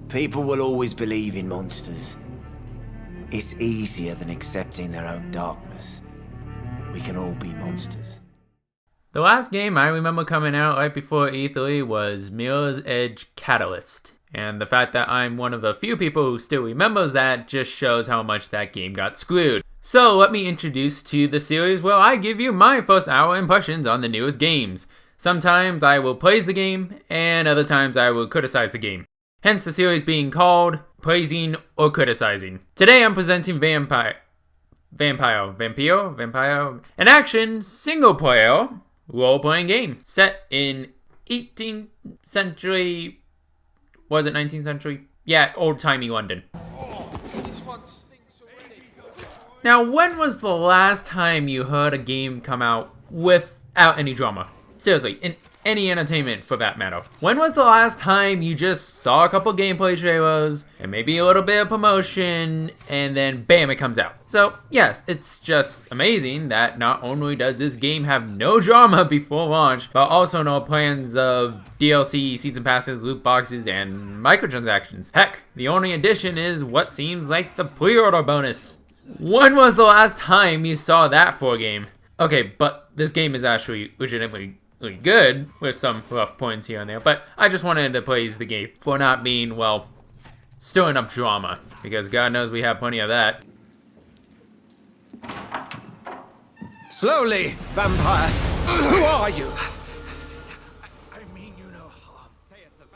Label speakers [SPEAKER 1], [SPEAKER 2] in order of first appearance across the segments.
[SPEAKER 1] People will always believe in monsters. It's easier than accepting their own darkness. We can all be monsters.
[SPEAKER 2] The last game I remember coming out right before E3 was Mirror's Edge Catalyst. And the fact that I'm one of the few people who still remembers that just shows how much that game got screwed. So let me introduce to the series where I give you my first hour impressions on the newest games. Sometimes I will praise the game, and other times I will criticize the game. Hence the series being called Praising or Criticizing. Today I'm presenting Vampyr, an action single-player role-playing game set in 18th century. Was it 19th century? Yeah, old-timey London. Now, when was the last time you heard a game come out without any drama? Seriously, in any entertainment for that matter. When was the last time you just saw a couple gameplay trailers and maybe a little bit of promotion and then bam, it comes out? So yes, it's just amazing that not only does this game have no drama before launch, but also no plans of DLC, season passes, loot boxes, and microtransactions. Heck, the only addition is what seems like the pre-order bonus. When was the last time you saw that for a game? Okay, but this game is actually legitimately good, with some rough points here and there, but I just wanted to praise the game for not being, well, stirring up drama, because God knows we have plenty of that.
[SPEAKER 3] Slowly, vampire. Who are you?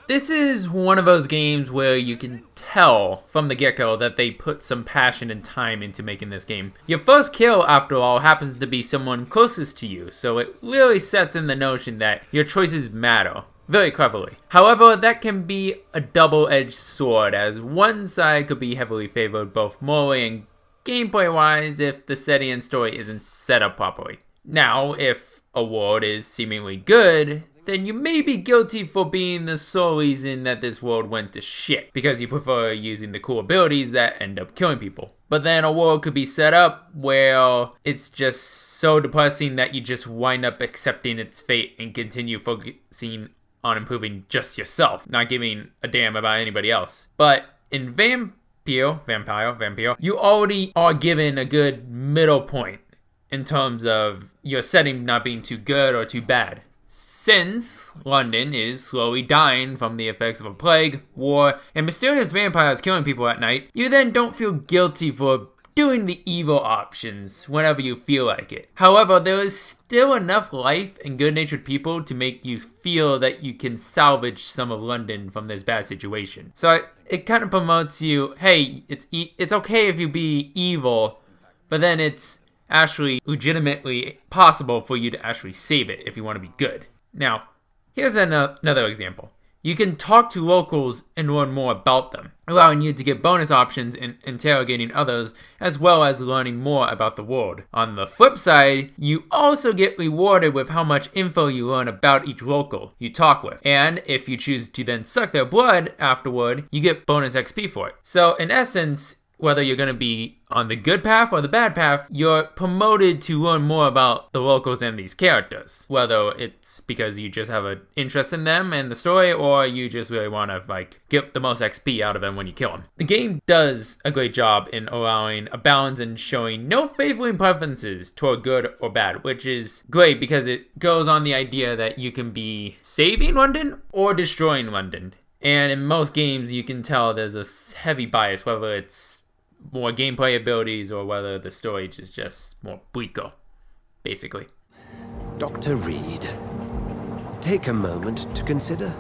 [SPEAKER 2] This is one of those games where you can tell from the get-go that they put some passion and time into making this game. Your first kill, after all, happens to be someone closest to you, so it really sets in the notion that your choices matter, very cleverly. However, that can be a double-edged sword, as one side could be heavily favored both morally and gameplay-wise if the setting and story isn't set up properly. Now, if a world is seemingly good, then you may be guilty for being the sole reason that this world went to shit, because you prefer using the cool abilities that end up killing people. But then a world could be set up where it's just so depressing that you just wind up accepting its fate and continue focusing on improving just yourself, not giving a damn about anybody else. But in Vampyr, you already are given a good middle point in terms of your setting not being too good or too bad. Since London is slowly dying from the effects of a plague, war, and mysterious vampires killing people at night, you then don't feel guilty for doing the evil options whenever you feel like it. However, there is still enough life and good-natured people to make you feel that you can salvage some of London from this bad situation. So it kind of promotes you, hey, it's okay if you be evil, but then it's actually legitimately possible for you to actually save it if you want to be good. Now, here's another example. You can talk to locals and learn more about them, allowing you to get bonus options in interrogating others, as well as learning more about the world. On the flip side, you also get rewarded with how much info you learn about each local you talk with. And if you choose to then suck their blood afterward, you get bonus XP for it. So in essence, whether you're going to be on the good path or the bad path, you're promoted to learn more about the locals and these characters. Whether it's because you just have an interest in them and the story, or you just really want to get the most XP out of them when you kill them. The game does a great job in allowing a balance and showing no favoring preferences toward good or bad, which is great because it goes on the idea that you can be saving London or destroying London. And in most games, you can tell there's a heavy bias, whether it's more gameplay abilities or whether the story is just more bleaker, basically.
[SPEAKER 3] Dr. Reed, take a moment to consider.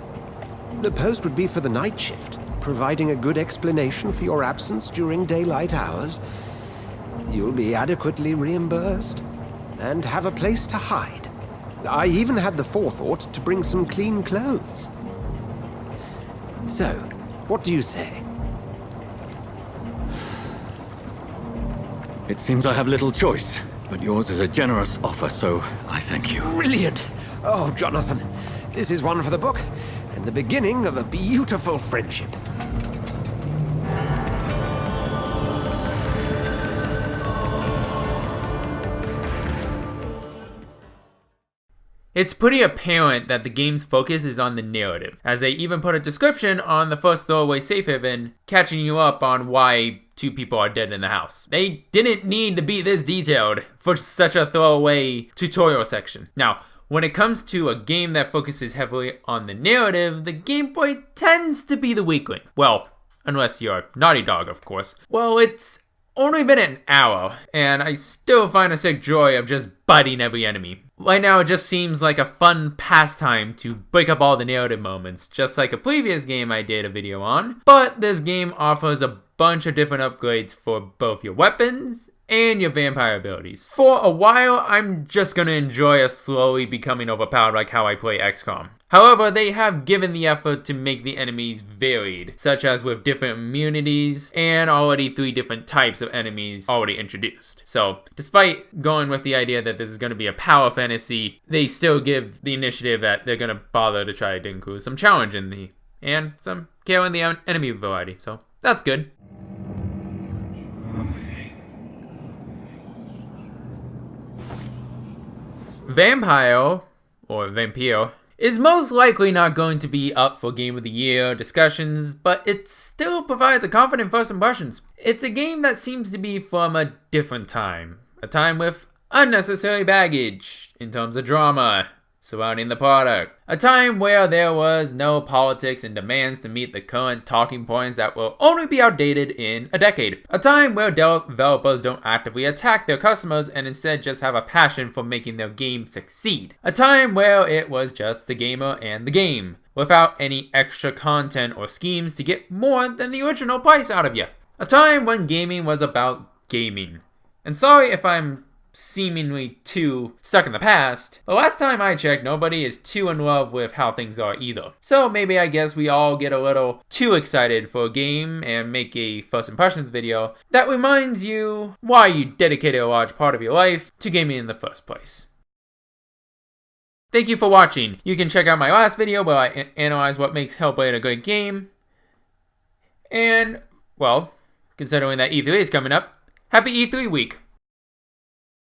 [SPEAKER 3] The post would be for the night shift, providing a good explanation for your absence during daylight hours. You'll be adequately reimbursed and have a place to hide. I even had the forethought to bring some clean clothes. So, what do you say?
[SPEAKER 4] It seems I have little choice, but yours is a generous offer, so I thank you.
[SPEAKER 3] Brilliant! Oh, Jonathan, this is one for the book, and the beginning of a beautiful friendship.
[SPEAKER 2] It's pretty apparent that the game's focus is on the narrative, as they even put a description on the first throwaway safe haven, catching you up on why 2 people are dead in the house. They didn't need to be this detailed for such a throwaway tutorial section. Now, when it comes to a game that focuses heavily on the narrative, the gameplay tends to be the weak link. Well, unless you're Naughty Dog, of course. Well, it's only been an hour, and I still find a sick joy of just biting every enemy. Right now, it just seems like a fun pastime to break up all the narrative moments, just like a previous game I did a video on. But this game offers a bunch of different upgrades for both your weapons and your vampire abilities. For a while, I'm just gonna enjoy a slowly becoming overpowered like how I play XCOM. However, they have given the effort to make the enemies varied, such as with different immunities and already 3 different types of enemies already introduced. So, despite going with the idea that this is gonna be a power fantasy, they still give the initiative that they're gonna bother to try to include some challenge in and some care in the enemy variety. So, that's good. Vampyr, or Vampyr, is most likely not going to be up for Game of the Year discussions, but it still provides a confident first impressions. It's a game that seems to be from a different time. A time with unnecessary baggage in terms of drama surrounding the product. A time where there was no politics and demands to meet the current talking points that will only be outdated in a decade. A time where developers don't actively attack their customers and instead just have a passion for making their game succeed. A time where it was just the gamer and the game, without any extra content or schemes to get more than the original price out of you. A time when gaming was about gaming. And sorry if I'm seemingly too stuck in the past. The last time I checked, nobody is too in love with how things are either. So maybe I guess we all get a little too excited for a game and make a first impressions video that reminds you why you dedicated a large part of your life to gaming in the first place. Thank you for watching. You can check out my last video where I analyze what makes Hellblade a good game. And, well, considering that E3 is coming up, happy E3 week!